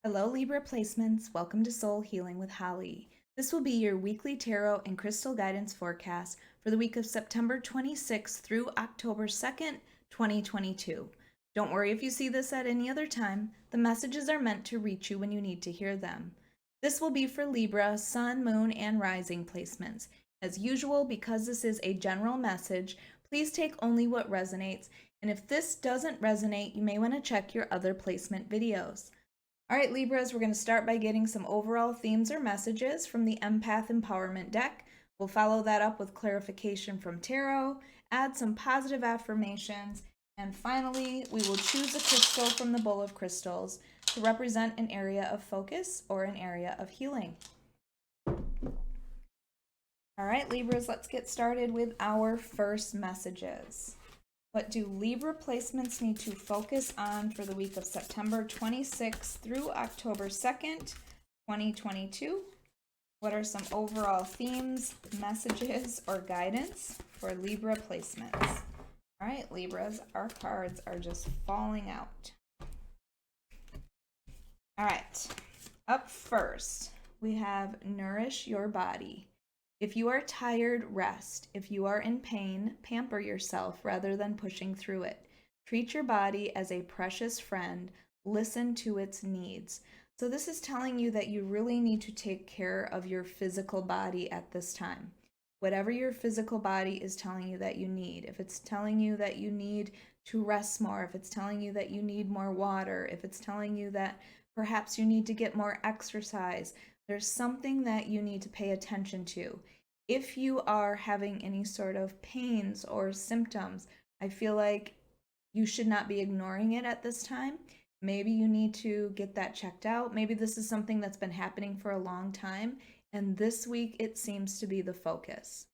Hello, Libra placements. Welcome to Soul Healing with Holly. This will be your weekly tarot and crystal guidance forecast for the week of September 26th through October 2nd, 2022. Don't worry if you see this at any other time. The messages are meant to reach you when you need to hear them. This will be for Libra, Sun, Moon, and Rising placements. As usual, because this is a general message, please take only what resonates, and if this doesn't resonate, you may want to check your other placement videos. All right, Libras, we're going to start by getting some overall themes or messages from the Empath Empowerment deck. We'll follow that up with clarification from tarot, add some positive affirmations, and finally, we will choose a crystal from the bowl of crystals to represent an area of focus or an area of healing. All right, Libras, let's get started with our first messages. What do Libra placements need to focus on for the week of September 26th through October 2nd, 2022? What are some overall themes, messages, or guidance for Libra placements? All right, Libras, our cards are just falling out. All right, up first, we have Nourish Your Body. If you are tired, rest. If you are in pain, pamper yourself rather than pushing through it. Treat your body as a precious friend. Listen to its needs. So this is telling you that you really need to take care of your physical body at this time. Whatever your physical body is telling you that you need. If it's telling you that you need to rest more, if it's telling you that you need more water, if it's telling you that perhaps you need to get more exercise, there's something that you need to pay attention to. If you are having any sort of pains or symptoms, I feel like you should not be ignoring it at this time. Maybe you need to get that checked out. Maybe this is something that's been happening for a long time, and this week it seems to be the focus.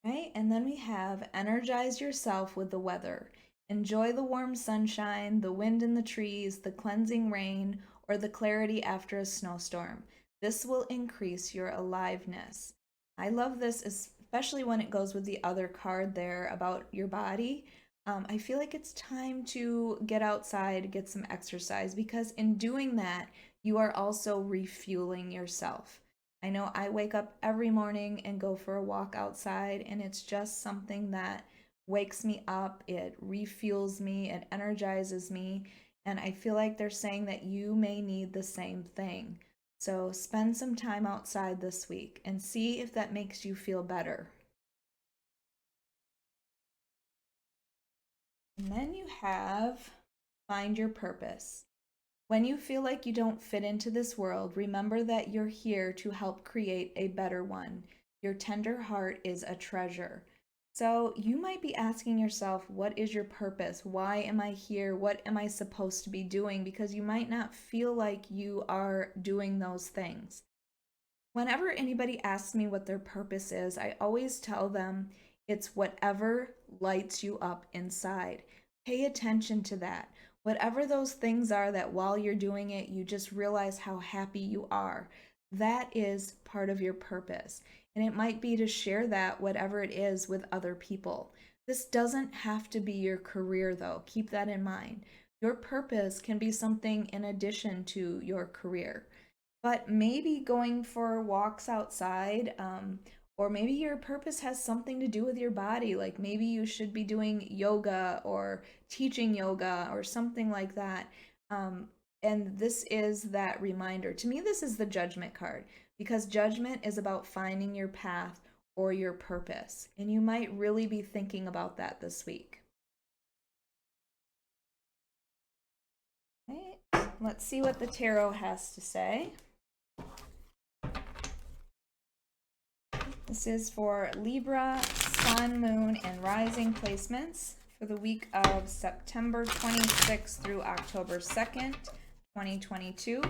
Okay, and then we have energize yourself with the weather. Enjoy the warm sunshine, the wind in the trees, the cleansing rain, or the clarity after a snowstorm. This will increase your aliveness. I love this, especially when it goes with the other card there about your body. I feel like it's time to get outside, get some exercise, because in doing that, you are also refueling yourself. I know I wake up every morning and go for a walk outside, and it's just something that wakes me up, it refuels me, it energizes me, and I feel like they're saying that you may need the same thing. So spend some time outside this week and see if that makes you feel better. And then you have find your purpose. When you feel like you don't fit into this world, remember that you're here to help create a better one. Your tender heart is a treasure. So you might be asking yourself, what is your purpose? Why am I here? What am I supposed to be doing? Because you might not feel like you are doing those things. Whenever anybody asks me what their purpose is, I always tell them it's whatever lights you up inside. Pay attention to that. Whatever those things are that while you're doing it, you just realize how happy you are. That is part of your purpose. And it might be to share that, whatever it is, with other people. This doesn't have to be your career, though. Keep that in mind. Your purpose can be something in addition to your career. But maybe going for walks outside, or maybe your purpose has something to do with your body. Like maybe you should be doing yoga or teaching yoga or something like that. And this is that reminder. To me, this is the judgment card because judgment is about finding your path or your purpose. And you might really be thinking about that this week. Okay, let's see what the tarot has to say. This is for Libra, Sun, Moon, and Rising placements for the week of September 26th through October 2nd, 2022.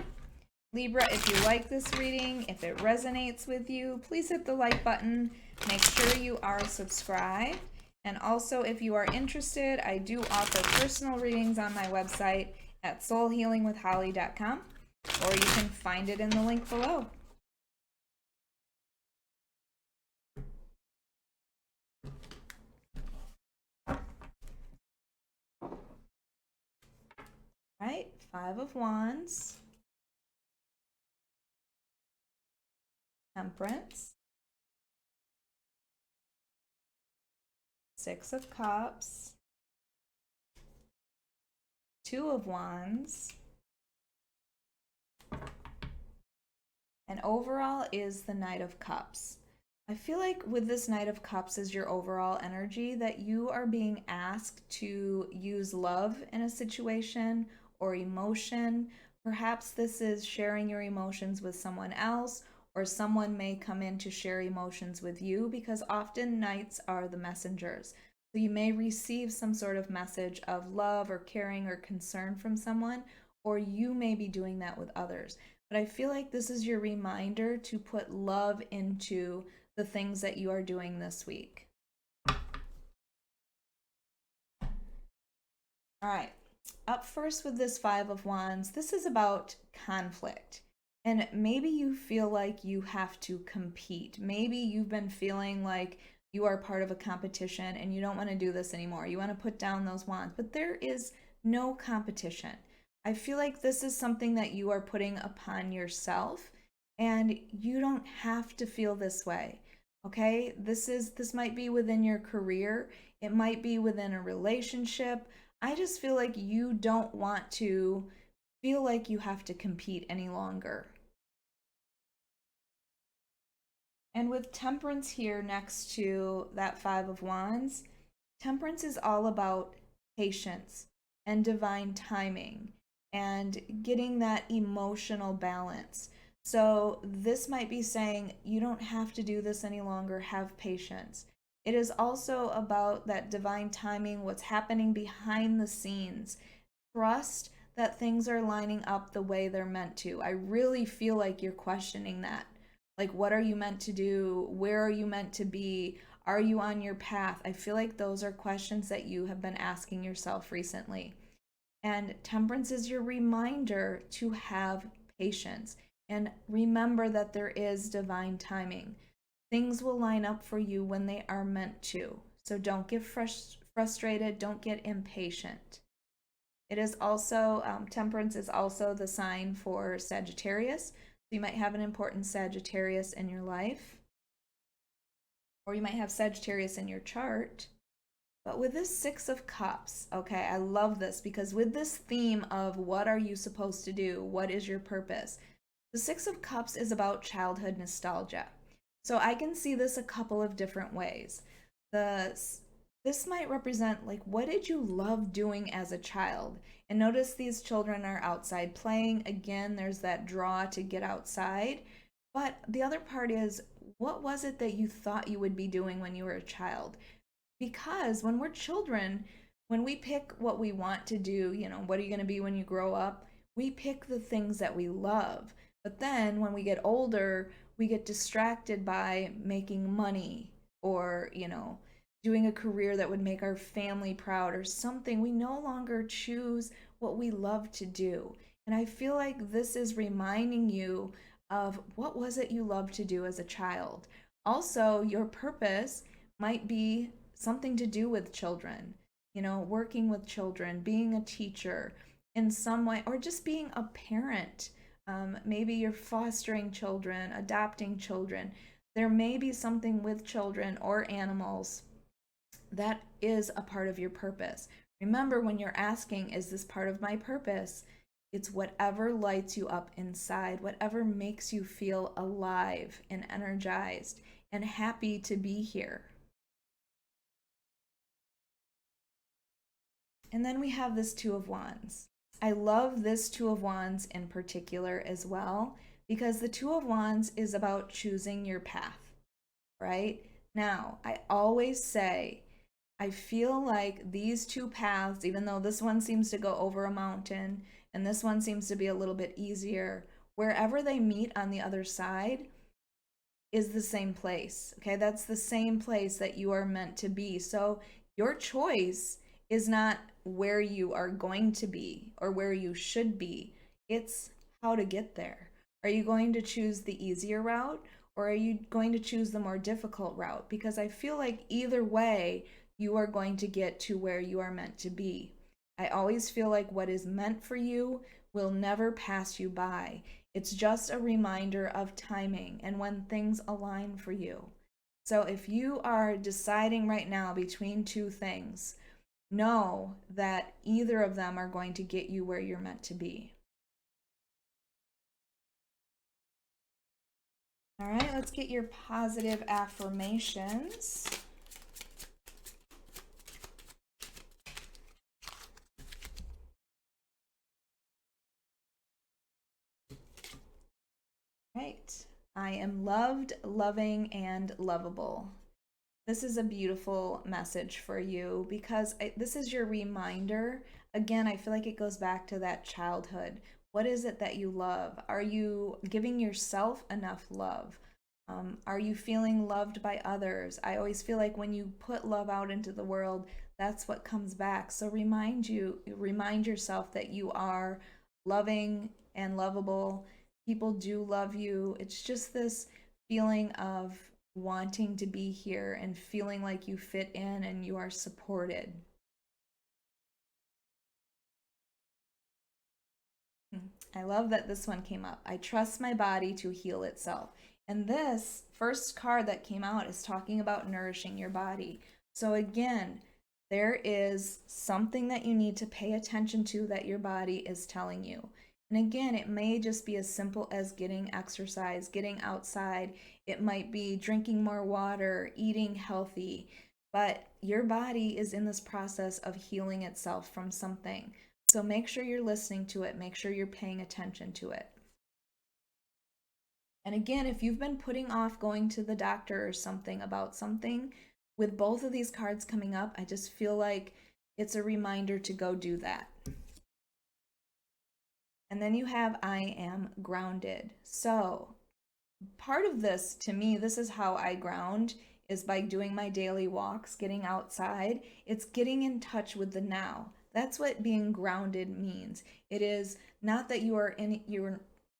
Libra, if you like this reading, if it resonates with you, please hit the like button. Make sure you are subscribed. And also, if you are interested, I do offer personal readings on my website at soulhealingwithholly.com, or you can find it in the link below. Five of Wands, Temperance, Six of Cups, Two of Wands, and overall is the Knight of Cups. I feel like with this Knight of Cups as your overall energy that you are being asked to use love in a situation or emotion. Perhaps this is sharing your emotions with someone else, or someone may come in to share emotions with you, because often Knights are the messengers. So you may receive some sort of message of love or caring or concern from someone, or you may be doing that with others. But I feel like this is your reminder to put love into the things that you are doing this week. All right, up first with this Five of Wands, this is about conflict. And maybe you feel like you have to compete. Maybe you've been feeling like you are part of a competition and you don't want to do this anymore. You want to put down those wands, but there is no competition. I feel like this is something that you are putting upon yourself, and you don't have to feel this way. Okay? This might be within your career, it might be within a relationship. I just feel like you don't want to feel like you have to compete any longer. And with Temperance here next to that Five of Wands, Temperance is all about patience and divine timing and getting that emotional balance. So this might be saying you don't have to do this any longer, have patience. It is also about that divine timing, what's happening behind the scenes. Trust that things are lining up the way they're meant to. I really feel like you're questioning that. Like, what are you meant to do? Where are you meant to be? Are you on your path? I feel like those are questions that you have been asking yourself recently. And Temperance is your reminder to have patience. And remember that there is divine timing. Things will line up for you when they are meant to. So don't get frustrated. Don't get impatient. It is also, Temperance is also the sign for Sagittarius. So you might have an important Sagittarius in your life, or you might have Sagittarius in your chart. But with this Six of Cups, okay, I love this because with this theme of what are you supposed to do? What is your purpose? The Six of Cups is about childhood nostalgia. So I can see this a couple of different ways. This might represent, like, what did you love doing as a child? And notice these children are outside playing. Again, there's that draw to get outside. But the other part is, what was it that you thought you would be doing when you were a child? Because when we're children, when we pick what we want to do, what are you going to be when you grow up? We pick the things that we love. But then when we get older, we get distracted by making money or, doing a career that would make our family proud or something. We no longer choose what we love to do. And I feel like this is reminding you of what was it you loved to do as a child. Also, your purpose might be something to do with children, working with children, being a teacher in some way, or just being a parent. Maybe you're fostering children, adopting children. There may be something with children or animals that is a part of your purpose. Remember, when you're asking, is this part of my purpose? It's whatever lights you up inside, whatever makes you feel alive and energized and happy to be here. And then we have this Two of Wands. I love this Two of Wands in particular as well, because the Two of Wands is about choosing your path, right? Now, I always say, I feel like these two paths, even though this one seems to go over a mountain and this one seems to be a little bit easier, wherever they meet on the other side is the same place, okay? That's the same place that you are meant to be. So your choice is not where you are going to be or where you should be. It's how to get there. Are you going to choose the easier route, or are you going to choose the more difficult route? Because I feel like either way, you are going to get to where you are meant to be. I always feel like what is meant for you will never pass you by. It's just a reminder of timing and when things align for you. So if you are deciding right now between two things, know that either of them are going to get you where you're meant to be. All right, let's get your positive affirmations. Right. I am loved, loving, and lovable. This is a beautiful message for you because this is your reminder. Again, I feel like it goes back to that childhood. What is it that you love? Are you giving yourself enough love? Are you feeling loved by others? I always feel like when you put love out into the world, that's what comes back. So remind yourself that you are loving and lovable. People do love you. It's just this feeling of wanting to be here and feeling like you fit in and you are supported. I love that this one came up. I trust my body to heal itself. And this first card that came out is talking about nourishing your body. So again, there is something that you need to pay attention to that your body is telling you. And again, it may just be as simple as getting exercise, getting outside. It might be drinking more water, eating healthy. But your body is in this process of healing itself from something. So make sure you're listening to it. Make sure you're paying attention to it. And again, if you've been putting off going to the doctor or something about something, with both of these cards coming up, I just feel like it's a reminder to go do that. And then you have I am grounded. So part of this, to me, this is how I ground, is by doing my daily walks, getting outside. It's getting in touch with the now. That's what being grounded means. It is not that you're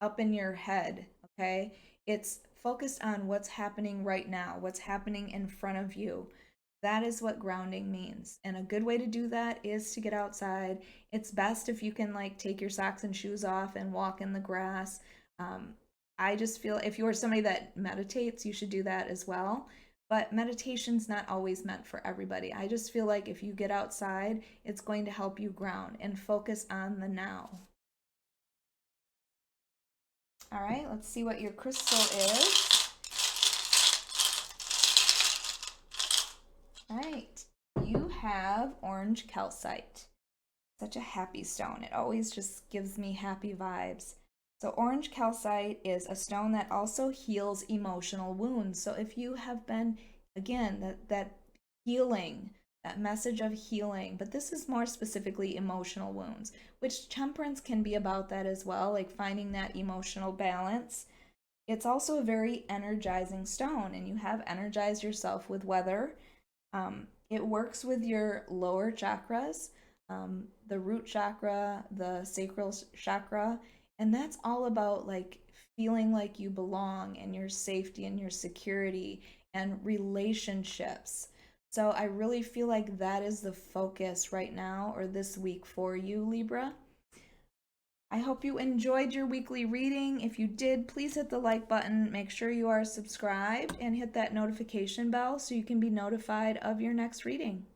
up in your head, okay? It's focused on what's happening right now, what's happening in front of you. That is what grounding means. And a good way to do that is to get outside. It's best if you can like take your socks and shoes off and walk in the grass. I just feel if you're somebody that meditates, you should do that as well. But meditation's not always meant for everybody. I just feel like if you get outside, it's going to help you ground and focus on the now. All right, let's see what your crystal is. All right, you have orange calcite. Such a happy stone. It always just gives me happy vibes. So orange calcite is a stone that also heals emotional wounds. So if you have been, again, that healing, that message of healing, but this is more specifically emotional wounds, which temperance can be about that as well, like finding that emotional balance. It's also a very energizing stone, and you have energized yourself with weather. It works with your lower chakras, the root chakra, the sacral chakra, and that's all about like feeling like you belong and your safety and your security and relationships. So I really feel like that is the focus right now or this week for you, Libra. I hope you enjoyed your weekly reading. If you did, please hit the like button. Make sure you are subscribed and hit that notification bell so you can be notified of your next reading.